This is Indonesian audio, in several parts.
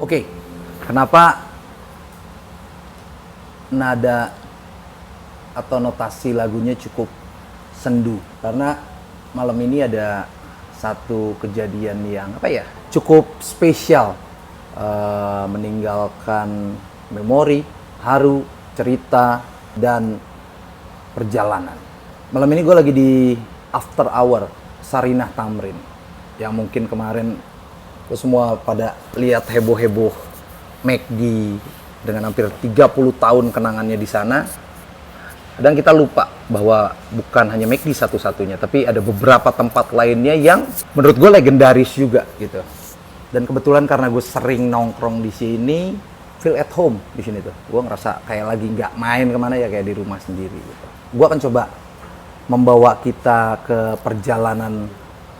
Oke, kenapa nada atau notasi lagunya cukup sendu? Karena malam ini ada satu kejadian yang cukup spesial, meninggalkan memori, haru, cerita, dan perjalanan. Malam ini gue lagi di After Hour Sarinah Tamrin, yang mungkin kemarin lo semua pada lihat heboh-heboh McD dengan hampir 30 tahun kenangannya di sana. Dan kita lupa bahwa bukan hanya McD satu-satunya, tapi ada beberapa tempat lainnya yang menurut gue legendaris juga gitu. Dan kebetulan karena gue sering nongkrong di sini, feel at home di sini tuh. Gue ngerasa kayak lagi nggak main kemana ya, kayak di rumah sendiri gitu. Gue akan coba membawa kita ke perjalanan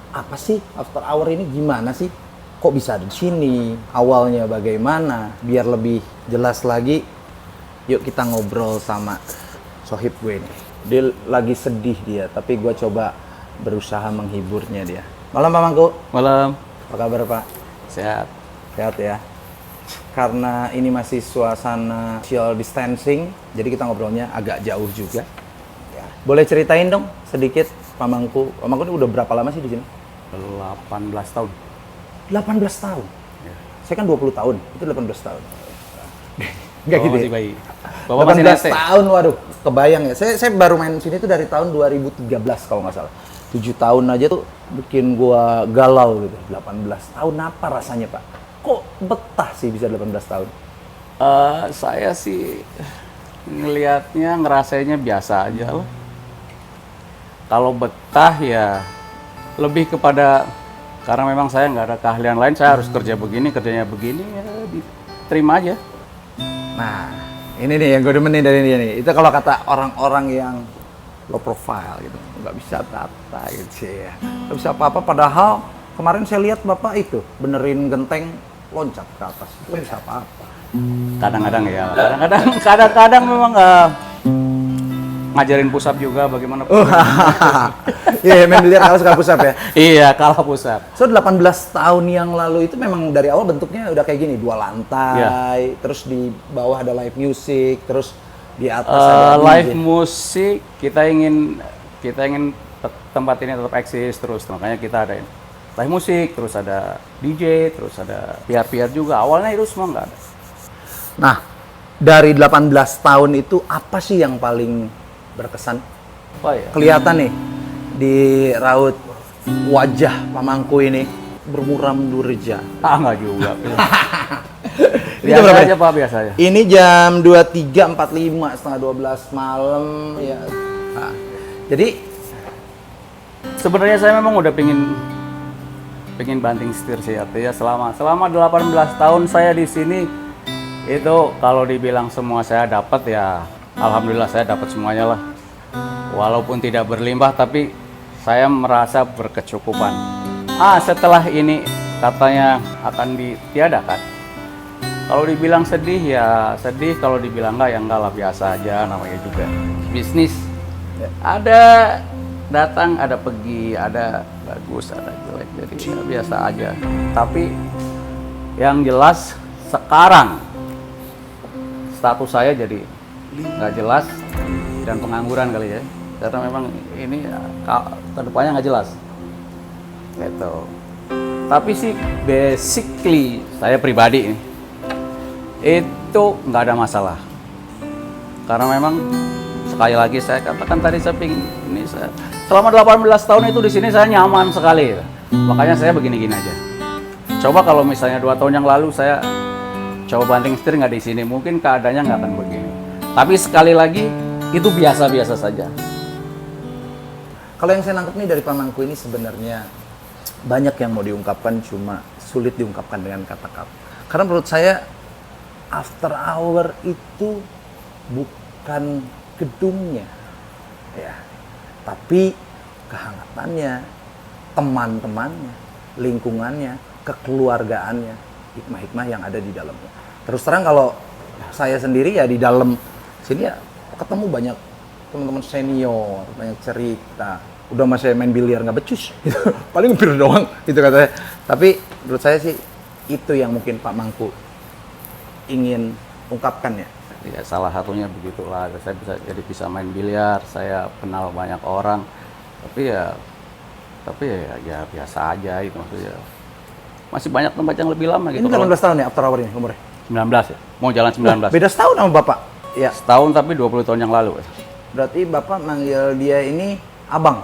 apa sih After Hour ini, gimana sih? Kok bisa ada di sini? Awalnya bagaimana? Biar lebih jelas lagi, yuk kita ngobrol sama sohib gue ini. Dia lagi sedih dia, tapi gue coba berusaha menghiburnya dia. Malam Pak Mangku. Malam. Apa kabar Pak? Sehat. Sehat ya. Karena ini masih suasana social distancing, jadi kita ngobrolnya agak jauh juga. Ya. Boleh ceritain dong sedikit Pak Mangku. Pak Mangku ini udah berapa lama sih di sini? 18 tahun. 18 tahun? Ya. Saya kan 20 tahun, itu 18 tahun. Enggak gitu masih ya? bayi. Bapak masih 18 nete. tahun, waduh, kebayang ya. Saya baru main sini tuh dari tahun 2013 kalau nggak salah. 7 tahun aja tuh bikin gua galau gitu. 18 tahun apa rasanya Pak? Kok betah sih bisa 18 tahun? Saya sih ngelihatnya, ngerasainnya biasa aja lah. Kalau betah ya lebih kepada karena memang saya nggak ada keahlian lain, saya harus kerja begini, kerjanya begini, ya diterima aja. Nah, ini nih yang gue demenin dari dia nih. Itu kalau kata orang-orang yang low profile gitu, nggak bisa data gitu ya, nggak bisa apa-apa. Padahal kemarin saya lihat Bapak itu benerin genteng loncat ke atas, itu nggak bisa apa-apa. Kadang-kadang ya, kadang-kadang memang ngajarin push up juga bagaimana. Iya, main biliar kalah suka push up ya. Iya, kalah push up. So 18 tahun yang lalu itu memang dari awal bentuknya udah kayak gini, 2 lantai, terus di bawah ada live music, terus di atas ada live DJ. musik. Kita ingin tempat ini tetap eksis terus, makanya kita ada live musik, terus ada DJ, terus ada PR juga. Awalnya itu semua nggak ada. Nah, dari 18 tahun itu apa sih yang paling berkesan? Oh, iya. Kelihatan nih di raut wajah Pak Mangku ini bermuram durja. Nggak juga. Ini Biasa berapa aja Pak, biasa aja. Ini jam 23.45, setengah 12 malam ya. Nah, jadi Sebenarnya saya memang udah pengen banting setir sih, artinya selama 18 tahun saya di sini itu kalau dibilang semua saya dapat ya alhamdulillah saya dapat semuanya lah. Walaupun tidak berlimpah tapi saya merasa berkecukupan. Setelah ini katanya akan ditiadakan. Kalau dibilang sedih ya sedih, kalau dibilang enggak ya enggak lah, biasa aja, namanya juga bisnis. Ada datang, ada pergi, ada bagus, ada jelek, jadi ya biasa aja. Tapi yang jelas sekarang status saya jadi nggak jelas dan pengangguran kali ya, karena memang ini kedepannya nggak jelas gitu. Tapi sih basically saya pribadi itu nggak ada masalah, karena memang sekali lagi saya katakan tadi, saya pingin ini saya selama 18 tahun itu di sini saya nyaman sekali, makanya saya begini-gini aja. Coba kalau misalnya 2 tahun yang lalu saya coba banting setir nggak di sini, mungkin keadaannya nggak akan begini. Tapi sekali lagi itu biasa-biasa saja. kalau yang saya nangkep nih dari Pak Mangku ini sebenarnya banyak yang mau diungkapkan, cuma sulit diungkapkan dengan kata-kata. Karena menurut saya After Hour itu bukan gedungnya, ya, tapi kehangatannya, teman-temannya, lingkungannya, kekeluargaannya, hikmah-hikmah yang ada di dalamnya. Terus terang kalau saya sendiri ya di dalam sini ya ketemu banyak teman-teman senior, banyak cerita. Udah mas saya main biliar nggak becus, paling bir doang, gitu katanya. Tapi menurut saya sih itu yang mungkin Pak Mangku ingin ungkapkan ya? Ya salah satunya begitulah, saya bisa main biliar, saya kenal banyak orang, tapi ya biasa aja itu maksudnya. Masih banyak tempat yang lebih lama gitu. Ini 18 tahun ya After Hour ini umurnya? 19 ya, mau jalan 19. Beda setahun sama Bapak? Ya. Setahun tapi 20 tahun yang lalu. Berarti Bapak manggil dia ini Abang?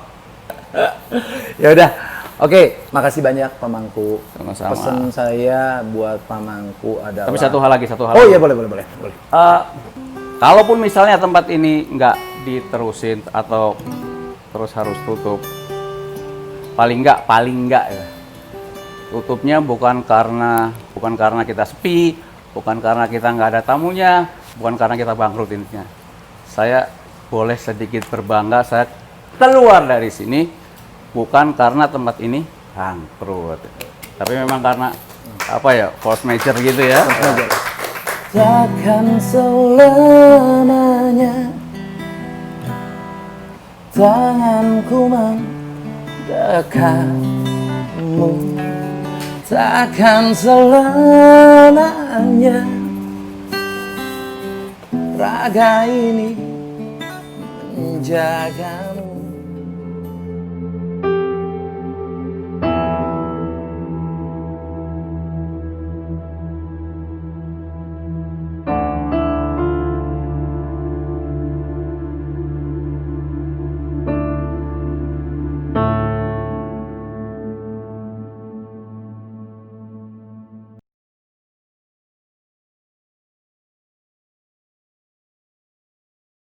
Ya udah. Oke, makasih banyak Pak Mangku. Sama-sama. Pesan saya buat Pak Mangku adalah... Tapi satu hal lagi. Oh iya, boleh. Kalaupun misalnya tempat ini nggak diterusin atau terus harus tutup, paling nggak ya. Tutupnya bukan karena kita sepi, bukan karena kita nggak ada tamunya, bukan karena kita bangkrut intinya. Saya boleh sedikit berbangga, saya keluar dari sini bukan karena tempat ini bangkrut, tapi memang karena force major gitu ya. Takkan selamanya tanganku mendekatmu, takkan selamanya raga ini menjagamu.